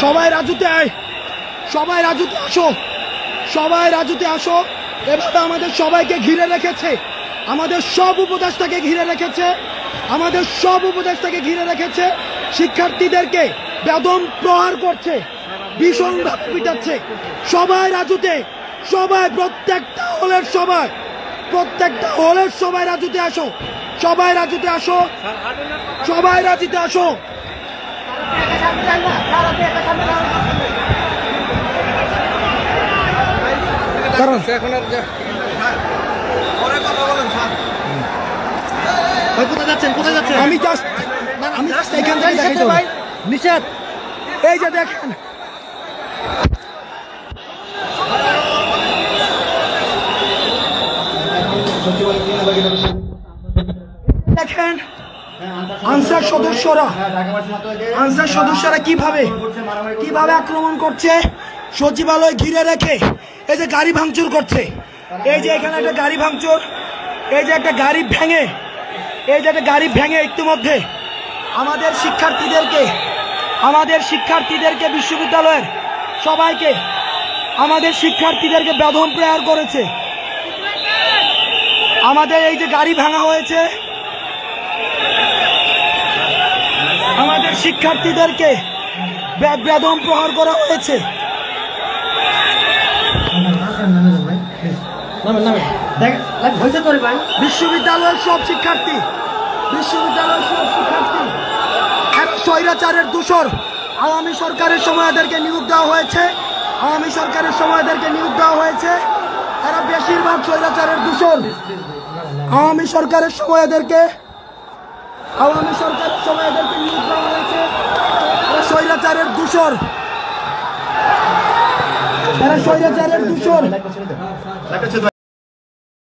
সবাই রাজুতে আয়, সবাই রাজুতে আসো, সবাই রাজুতে আসো। এভাবে আমাদের সবাইকে ঘিরে রেখেছে, আমাদের সব উপদেষ্টাকে ঘিরে রেখেছে, আমাদের সব উপদেষ্টাকে ঘিরে রেখেছে। শিক্ষার্থীদেরকে বেদম প্রহার করছে, ভীষণভাবে পিটাচ্ছে। সবাই রাজুতে, সবাই প্রত্যেকটা হলের সবাই, প্রত্যেকটা হলের সবাই রাজুতে আসো, সবাই রাজুতে আসো, সবাই রাজুতে আসো। আমি জাস্ট এখান থেকে দেখাই ভাই নিষেধ। এই যে দেখেন, দেখেন আনসার সদস্যরা কিভাবে আক্রমণ করছে, সচিবালয় ঘিরে রেখে এই যে গাড়ি ভাঙচুর করছে। এই যে এখানে একটা গাড়ি ভাঙচুর, এই যে একটা গাড়ি ভেঙে, এই যে একটা গাড়ি ভেঙে ইতিমধ্যে আমাদের শিক্ষার্থীদেরকে বিশ্ববিদ্যালয়ের সবাইকে, আমাদের শিক্ষার্থীদেরকে বেদম প্রহার করেছে। আমাদের এই যে গাড়ি ভাঙা হয়েছে, আমাদের শিক্ষার্থীদেরকে বেদম প্রহার করা হয়েছে। বিশ্ববিদ্যালয়ের সব শিক্ষার্থী স্বৈরাচারের দূষর। আওয়ামী সরকারের সময় এদেরকে নিয়োগ দেওয়া হয়েছে, এরা বেশিরভাগ স্বৈরাচারের দূষর। আওয়ামী সরকারের সময় এদেরকে নিয়োগ দেওয়া হয়েছে, এরা স্বৈরাচারের দূষর।